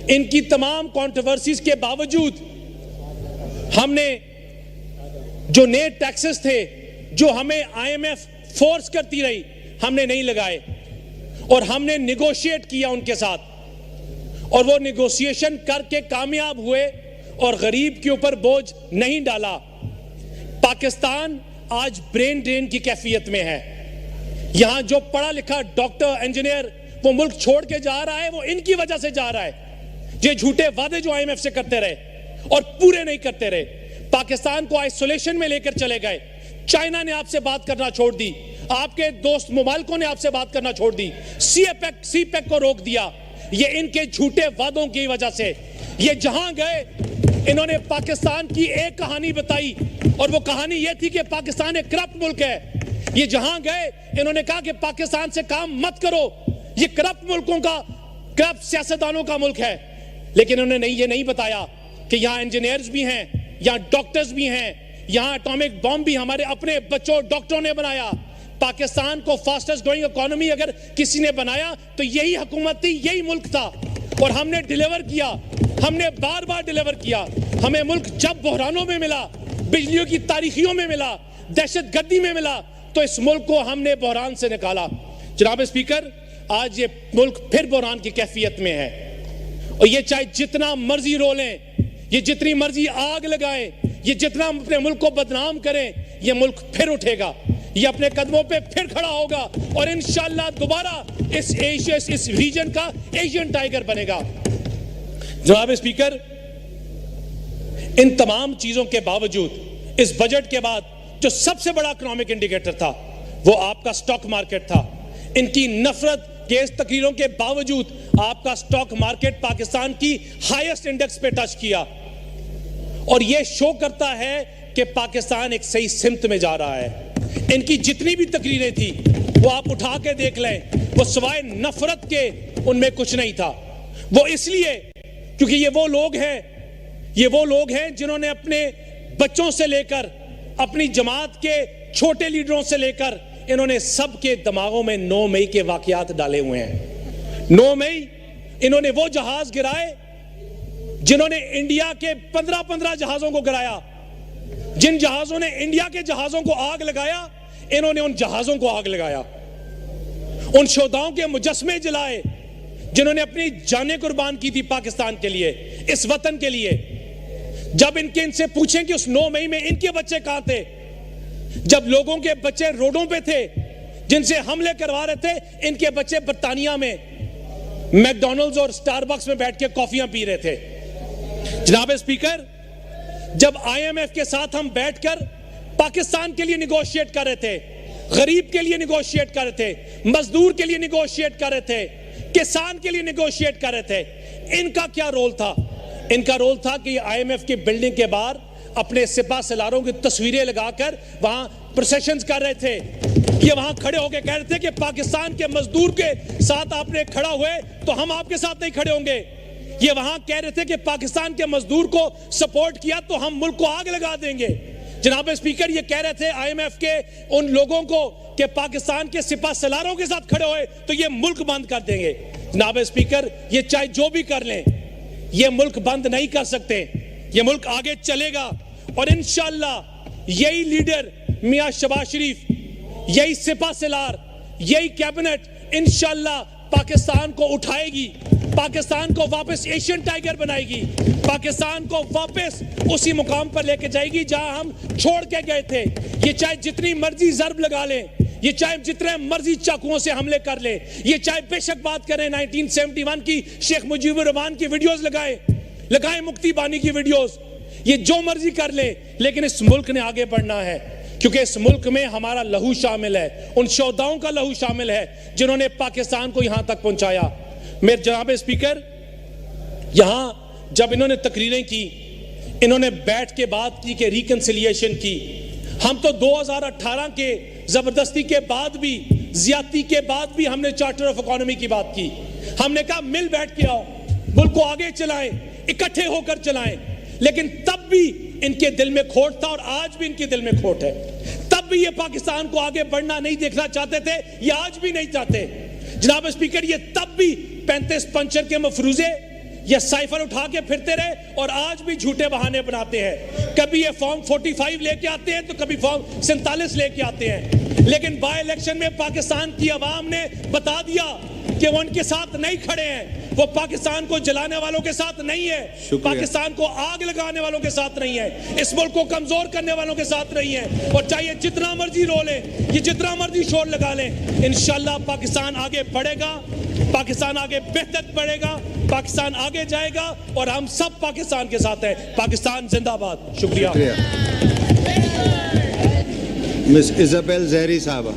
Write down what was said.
इनकी तमाम कंट्रोवर्सीज के बावजूद हमने जो नए टैक्सेस थे जो हमें आईएमएफ फोर्स करती रही, हमने नहीं लगाए और हमने निगोशिएट किया उनके साथ और वो निगोशिएशन करके कामयाब हुए और गरीब के ऊपर बोझ नहीं डाला। पाकिस्तान आज ब्रेन ड्रेन की कैफियत में है। यहां जो पढ़ा लिखा डॉक्टर इंजीनियर वो मुल्क छोड़ के जा रहा है, वो इनकी वजह से जा रहा है। ये झूठे वादे जो आईएमएफ से करते रहे और पूरे नहीं करते रहे, पाकिस्तान को आइसोलेशन में लेकर चले गए। चाइना ने आपसे बात करना छोड़ दी, आपके दोस्त मुमालिकों ने आपसे बात करना छोड़ दी, सीपेक को रोक दिया। ये इनके झूठे वादों की वजह से। ये जहां गए इन्होंने पाकिस्तान की एक कहानी बताई और वो कहानी ये थी कि पाकिस्तान एक करप्ट मुल्क है। ये जहां गए इन्होंने कहा कि पाकिस्तान से काम मत करो, ये करप्ट मुल्कों का, करप्ट सियासतदानों का मुल्क है। लेकिन उन्होंने ये नहीं बताया कि यहाँ इंजीनियर्स भी हैं, यहाँ डॉक्टर्स भी हैं, यहाँ एटॉमिक बॉम्ब भी हमारे अपने बच्चों डॉक्टरों ने बनाया। पाकिस्तान को फास्टेस्ट ग्रोइंग इकोनॉमी अगर किसी ने बनाया तो यही हुकूमत थी, यही मुल्क था और हमने डिलीवर किया, हमने बार बार डिलीवर किया। हमें मुल्क जब बहरानों में मिला, बिजलियों की तारीखियों में मिला, दहशतगर्दी में मिला, तो इस मुल्क को हमने बहरान से निकाला। जनाब स्पीकर, आज ये मुल्क फिर बहरान की कैफियत में है और ये चाहे जितना मर्जी रोलें, ये जितनी मर्जी आग लगाएं, ये जितना अपने मुल्क को बदनाम करें, ये मुल्क फिर उठेगा, ये अपने कदमों पे फिर खड़ा होगा और इंशाअल्लाह दोबारा इस रीजन का एशियन टाइगर बनेगा। जनाब स्पीकर, इन तमाम चीजों के बावजूद इस बजट के बाद जो सबसे बड़ा इकोनॉमिक इंडिकेटर था वो आपका स्टॉक मार्केट था। इनकी नफरत के इस तकरीरों के बावजूद आपका स्टॉक मार्केट पाकिस्तान की हाईएस्ट इंडेक्स पे टच किया और यह शो करता है कि पाकिस्तान एक सही सिमत में जा रहा है। इनकी जितनी भी तकरीरें थी वो आप उठा के देख लें, वो सिवाय नफरत के उनमें कुछ नहीं था। वो इसलिए क्योंकि ये वो लोग हैं जिन्होंने अपने बच्चों से लेकर अपनी जमात के छोटे लीडरों से लेकर इन्होंने सबके दिमागों में 9 मई के वाकयात डाले हुए हैं। 9 मई इन्होंने वो जहाज गिराए जिन्होंने इंडिया के 15 जहाजों को गिराया। जिन जहाजों ने इंडिया के जहाजों को आग लगाया, इन्होंने उन जहाजों को आग लगाया। उन शोधाओं के मुजस्मे जलाए जिन्होंने अपनी जानें कुर्बान की थी पाकिस्तान के लिए, इस वतन के लिए। जब इनसे पूछें कि उस 9 मई में इनके बच्चे कहां थे, जब लोगों के बच्चे रोडों पे थे जिनसे हमले करवा रहे थे, इनके बच्चे बर्तानिया में मैकडॉनल्ड्स और स्टारबक्स में बैठ के कॉफियां पी रहे थे। जनाब स्पीकर, जब आईएमएफ के साथ हम बैठकर पाकिस्तान के लिए निगोशिएट कर रहे थे, गरीब के लिए निगोशिएट कर रहे थे, मजदूर के लिए निगोशिएट कर रहे थे, किसान के लिए निगोशिएट कर रहे थे, इनका क्या रोल था? इनका रोल था कि आईएमएफ की बिल्डिंग के बाहर अपने सिपा सलारों की तस्वीरें लगाकर वहां प्रोसेशंस कर रहे थे। ये वहां खड़े होकर कह रहे थे कि पाकिस्तान के मजदूर के साथ आपने खड़ा हुए तो हम आपके साथ नहीं खड़े होंगे। ये वहां कह रहे थे कि पाकिस्तान के मजदूर को सपोर्ट किया तो हम मुल्क को आग लगा देंगे। जनाब स्पीकर, ये कह रहे थे आईएमएफ के उन लोगों को कि पाकिस्तान के सिपा सलारों के साथ खड़े हुए तो ये मुल्क बंद कर देंगे। जनाब स्पीकर, ये चाहे जो भी कर लें, ये मुल्क बंद नहीं कर सकते। ये मुल्क आगे चलेगा और इंशाअल्लाह यही लीडर मियां शहबाज शरीफ, यही सिपा सलार, यही कैबिनेट इंशाअल्लाह पाकिस्तान को उठाएगी, पाकिस्तान को वापस एशियन टाइगर बनाएगी, पाकिस्तान को वापस उसी मुकाम पर लेके जाएगी जहां हम छोड़ के गए थे। ये चाहे जितनी मर्जी जर्ब लगा लें, ये चाहे जितने मर्जी चाकुओं से हमले कर ले, ये चाहे बेशक बात करें 1971 की शेख मुजीबुर रहमान की वीडियोस लगाएं मुक्ति बानी की वीडियोस, ये जो मर्जी कर ले, लेकिन इस मुल्क ने आगे बढ़ना है क्योंकि इस मुल्क में हमारा लहू शामिल है, उन शोधाओं का लहू शामिल है जिन्होंने पाकिस्तान को यहां तक पहुंचाया। मेरे जनाब स्पीकर, यहां जब इन्होंने तकरीरें की, इन्होंने बैठ के बात की कि रिकंसिलिएशन की। हम तो 2018 के जबरदस्ती के बाद भी, ज्यादती के बाद भी हमने चार्टर ऑफ इकोनॉमी की बात की। हमने कहा मिल बैठ के आओ, मुल्क को आगे चलाएं, इकट्ठे होकर चलाएं। लेकिन तब भी इनके दिल में खोट था और आज भी इनके दिल में खोट है। तब भी ये पाकिस्तान को आगे बढ़ना नहीं देखना चाहते थे, ये आज भी नहीं चाहते। जनाब स्पीकर, ये तब भी 35 पंचर के मफरूजे, ये साइफर उठा के फिरते रहे और आज भी झूठे बहाने बनाते हैं। कभी ये फॉर्म 45 लेके आते हैं तो कभी फॉर्म 47 लेके आते हैं, लेकिन बाय इलेक्शन में पाकिस्तान की आवाम ने बता दिया कि वो उनके साथ नहीं खड़े हैं, वो पाकिस्तान को जलाने वालों के साथ नहीं है, पाकिस्तान को आग लगाने वालों के साथ नहीं है, इस मुल्क को कमजोर करने वालों के साथ नहीं है। और चाहे जितना मर्जी रो ले, ये जितना मर्जी शोर लगा ले, इंशाल्लाह पाकिस्तान आगे बढ़ेगा, पाकिस्तान आगे बेहतर बढ़ेगा, पाकिस्तान आगे जाएगा और हम सब पाकिस्तान के साथ हैं। पाकिस्तान जिंदाबाद। शुक्रिया। मिस इजाबेल जहरी साहबा।